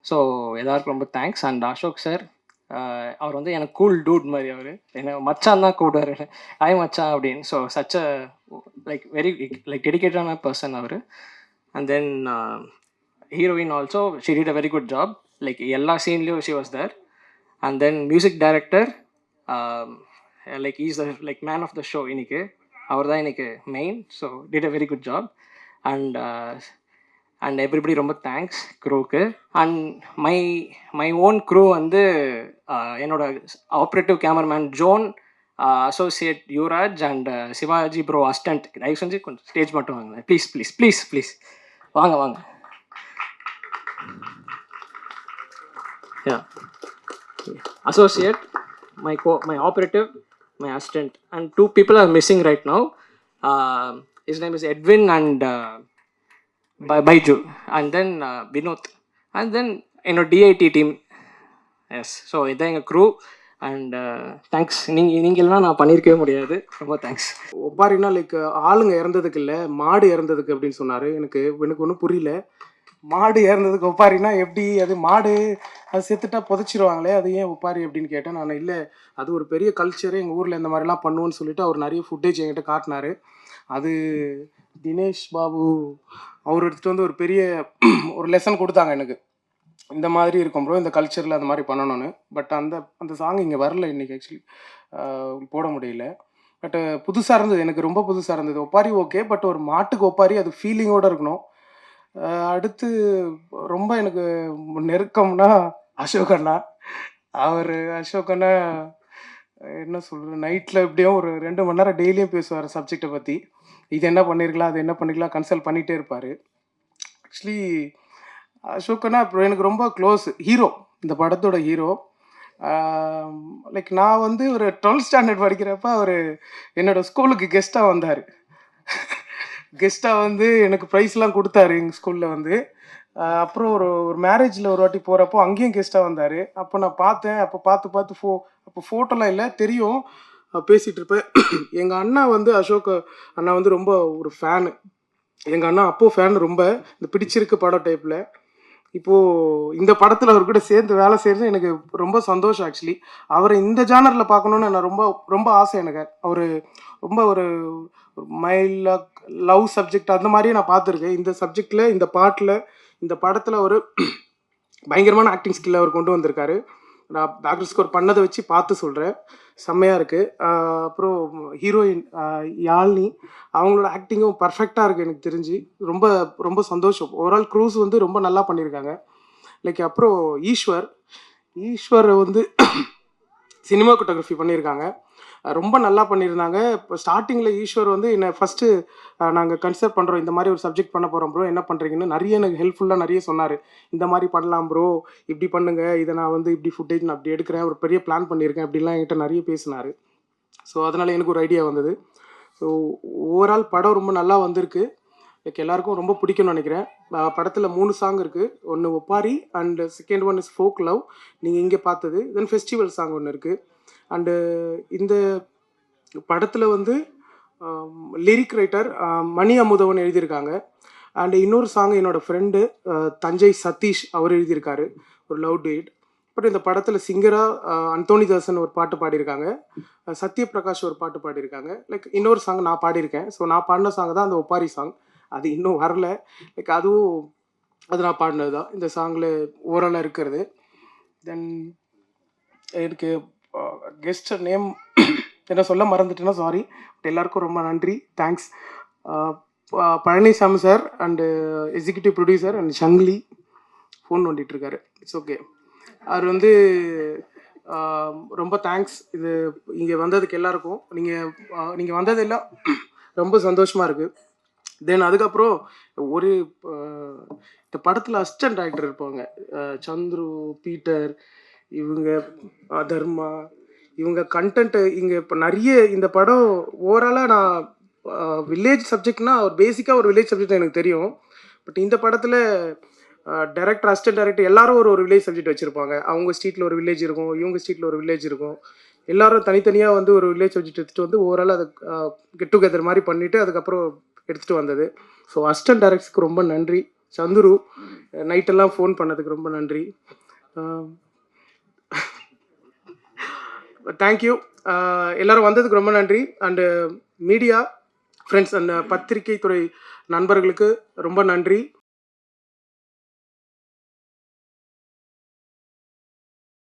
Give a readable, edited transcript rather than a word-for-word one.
So எல்லாருக்கும் ரொம்ப thanks. And Ashok sir, அவர் வந்து எனக்கு கூல் டூட் மாதிரி. அவர் என்ன மச்சான் தான் கூப்பிடுவார், ஹாய் மச்சான் அப்படின்னு. So such a like very like டெடிக்கேட்டான பர்சன் அவர். And then heroine also she did a very good job. Like எல்லா சீன்லேயும் she was there. And then music director, like is the like man of the show இன்னைக்கு. அவர் தான் இன்னைக்கு main. So did a very good job. And everybody ரொம்ப thanks க்ரூவுக்கு. And my my own crew வந்து என்னோட operative cameraman John, associate Yuvaraj and Sivaji bro assistant. தயவு செஞ்சு கொஞ்சம் ஸ்டேஜ் மட்டும் வாங்க ப்ளீஸ் ப்ளீஸ் ப்ளீஸ் ப்ளீஸ். வாங்க வாங்க. யா, associate, my operative, my assistant, and 2 people are missing right now. His name is Edwin and Baiju, and then Vinod, and then DIT team. Yes, so இதான் எங்கள் crew. And thanks. நீங்கள் இல்லைனா நான் பண்ணியிருக்கவே முடியாது. ரொம்ப thanks. ஒப்பாரின்னா like ஆளுங்க இறந்ததுக்கு இல்லை, மாடு இறந்ததுக்கு அப்படின்னு சொன்னார். எனக்கு ஒன்றும் புரியல. மாடு இறந்ததுக்கு ஒப்பாரின்னா எப்படி? அது மாடு அது செத்துட்டா புதைச்சிருவாங்களே, அது ஏன் ஒப்பாரி அப்படின்னு கேட்டேன். நான் இல்லை, அது ஒரு பெரிய கல்ச்சரு, எங்கள் ஊரில் இந்த மாதிரிலாம் பண்ணுவோன்னு சொல்லிட்டு அவர் நிறைய ஃபுட்டேஜ் என்கிட்ட காட்டினார். அது தினேஷ் பாபு அவர் எடுத்துகிட்டு வந்து ஒரு பெரிய ஒரு லெசன் கொடுத்தாங்க எனக்கு. இந்த மாதிரி இருக்கும் ப்ரோ, இந்த கல்ச்சரில் அந்த மாதிரி பண்ணணும்னு. பட் அந்த சாங் இங்கே வரல இன்றைக்கி. ஆக்சுவலி போட முடியல. பட்டு புதுசாக இருந்தது, எனக்கு ரொம்ப புதுசாக இருந்தது. ஒப்பாரி ஓகே, பட் ஒரு மாட்டுக்கு ஒப்பாரி அது ஃபீலிங்கோடு இருக்கணும். அடுத்து ரொம்ப எனக்கு நெருக்கம்னா அசோக் அண்ணா. அசோக் அண்ணா என்ன சொல்கிறது, நைட்டில் எப்படியும் ஒரு 2 மணி நேரம் டெய்லியும் பேசுவார் சப்ஜெக்டை பற்றி. இது என்ன பண்ணியிருக்கலாம், அது என்ன பண்ணிக்கலாம், கன்சல்ட் பண்ணிகிட்டே இருப்பார். ஆக்சுவலி அசோக் அண்ணா அப்புறம் எனக்கு ரொம்ப க்ளோஸ் ஹீரோ, இந்த படத்தோட ஹீரோ. லைக் நான் வந்து ஒரு 12th ஸ்டாண்டர்ட் படிக்கிறப்ப அவர் என்னோடய ஸ்கூலுக்கு கெஸ்ட்டாக வந்தார். கெஸ்ட்டாக வந்து எனக்கு ப்ரைஸ்லாம் கொடுத்தாரு எங்கள் ஸ்கூலில் வந்து. அப்புறம் ஒரு மேரேஜில் ஒரு வாட்டி போகிறப்போ அங்கேயும் கெஸ்ட்டாக வந்தார். அப்போ நான் பார்த்தேன். அப்போ பார்த்து அப்போ ஃபோட்டோலாம் இல்லை, தெரியும், பேசிகிட்டு இருப்பேன். எங்கள் அண்ணா வந்து அசோக் அண்ணா வந்து ரொம்ப ஒரு ஃபேனு. எங்கள் அண்ணா அப்போது ஃபேன் ரொம்ப, இந்த பிடிச்சிருக்கு படம் டைப்பில். இப்போது இந்த படத்தில் அவர்கிட்ட சேர்ந்து வேலை செய்கிறது எனக்கு ரொம்ப சந்தோஷம். ஆக்சுவலி அவரை இந்த ஜானரில் பார்க்கணுன்னு நான் ரொம்ப ரொம்ப ஆசை எனக்கு. அவர் ரொம்ப ஒரு மைல்டாக லவ் சப்ஜெக்ட் அந்த மாதிரியே நான் பார்த்துருக்கேன். இந்த சப்ஜெக்டில், இந்த பாட்டில், இந்த படத்தில் ஒரு பயங்கரமான ஆக்டிங் ஸ்கில் அவர் கொண்டு வந்திருக்காரு. நான் பேக்ரவுண்ட் ஸ்கோர் பண்ணதை வச்சு பார்த்து சொல்கிறேன், செம்மையாக இருக்குது. அப்புறம் ஹீரோயின் யாழ்னி, அவங்களோட ஆக்டிங்கும் பர்ஃபெக்டாக இருக்குது எனக்கு தெரிஞ்சு. ரொம்ப ரொம்ப சந்தோஷம். ஓவரால் க்ரூஸ் வந்து ரொம்ப நல்லா பண்ணியிருக்காங்க. லைக் அப்புறம் ஈஸ்வர் வந்து சினிமாட்டோகிராஃபி பண்ணியிருக்காங்க, ரொம்ப நல்லா பண்ணியிருந்தாங்க. இப்போ ஸ்டார்டிங்கில் ஈஸ்வர் வந்து என்னை ஃபஸ்ட்டு நாங்கள் கன்சிடர் பண்ணுறோம், இந்த மாதிரி ஒரு சப்ஜெக்ட் பண்ண போகிறோம் ப்ரோ, என்ன பண்ணுறீங்கன்னு நிறைய எனக்கு ஹெல்ப்ஃபுல்லாக நிறைய சொன்னார். இந்த மாதிரி பண்ணலாம் ப்ரோ, இப்படி பண்ணுங்கள், இதை நான் வந்து இப்படி ஃபுட்டேஜ் நான் அப்படி எடுக்கிறேன், ஒரு பெரிய பிளான் பண்ணியிருக்கேன் அப்படின்லாம் என்கிட்ட நிறைய பேசினார். ஸோ அதனால் எனக்கு ஒரு ஐடியா வந்தது. ஸோ ஓவரால் படம் ரொம்ப நல்லா வந்திருக்கு. லைக் எல்லாருக்கும் ரொம்ப பிடிக்கும்னு நினைக்கிறேன். படத்தில் 3 சாங் இருக்குது. ஒன்று ஒப்பாரி and second one is folk love, நீங்கள் இங்கே பார்த்தது. தென் ஃபெஸ்டிவல் சாங் ஒன்று இருக்குது. அண்டு இந்த படத்தில் வந்து லிரிக் ரைட்டர் மணி அமுதவன் எழுதியிருக்காங்க. அண்டு இன்னொரு சாங் என்னோடய ஃப்ரெண்டு தஞ்சை சதீஷ் அவர் எழுதியிருக்காரு, ஒரு லவ் டேட். பட் இந்த படத்தில் சிங்கராக அந்தோனிதாசன் ஒரு பாட்டு பாடியிருக்காங்க, சத்யபிரகாஷ் ஒரு பாட்டு பாடியிருக்காங்க. லைக் இன்னொரு சாங் நான் பாடியிருக்கேன். ஸோ நான் பாடின சாங் தான் அந்த ஒப்பாரி சாங். அது இன்னும் வரல. லைக் அதுவும் அது நான் பாடினது தான் இந்த சாங்கில் ஓரலாக இருக்கிறது. தென் எனக்கு கெஸ்ட் நேம் என்ன சொல்ல மறந்துட்டேன்னா சாரி. பட் எல்லாருக்கும் ரொம்ப நன்றி, thanks. Palanisamy sir and executive producer and ஷங்லி ஃபோன் நோண்டிகிட்ருக்காரு. It's okay. அவர் வந்து ரொம்ப தேங்க்ஸ் இது இங்கே வந்ததுக்கு எல்லாருக்கும். நீங்கள் வந்ததெல்லாம் ரொம்ப சந்தோஷமாக இருக்குது. தென் அதுக்கப்புறம் ஒரு இந்த படத்தில் அசிஸ்டன்ட் டைரக்டர் இருப்பாங்க, சந்துரு, பீட்டர், இவங்க தர்மா, இவங்க கண்டென்ட்டு இங்கே இப்போ நிறைய. இந்த படம் ஓவராலாக நான் வில்லேஜ் சப்ஜெக்ட்னா ஒரு பேசிக்காக ஒரு வில்லேஜ் சப்ஜெக்ட் எனக்கு தெரியும். பட் இந்த படத்தில் டைரக்டர், அசிஸ்டன்ட் டைரக்டர் எல்லாரும் ஒரு வில்லேஜ் சப்ஜெக்ட் வச்சுருப்பாங்க. அவங்க ஸ்ட்ரீட்டில் ஒரு வில்லேஜ் இருக்கும், இவங்க ஸ்ட்ரீட்டில் ஒரு வில்லேஜ் இருக்கும். எல்லோரும் தனித்தனியாக வந்து ஒரு வில்லேஜ் சப்ஜெக்ட் எடுத்துகிட்டு வந்து ஓவராலாக அதை கெட் டுகெதர் மாதிரி பண்ணிவிட்டு அதுக்கப்புறம் எடுத்துகிட்டு வந்தது. ஸோ அசிஸ்டன்ட் டைரக்டருக்கு ரொம்ப நன்றி. சந்துரு நைட்டெல்லாம் ஃபோன் பண்ணதுக்கு ரொம்ப நன்றி. தேங்க்யூ. எல்லோரும் வந்ததுக்கு ரொம்ப நன்றி. அண்டு மீடியா ஃப்ரெண்ட்ஸ் அண்ட் பத்திரிகை துறை நண்பர்களுக்கு ரொம்ப நன்றி.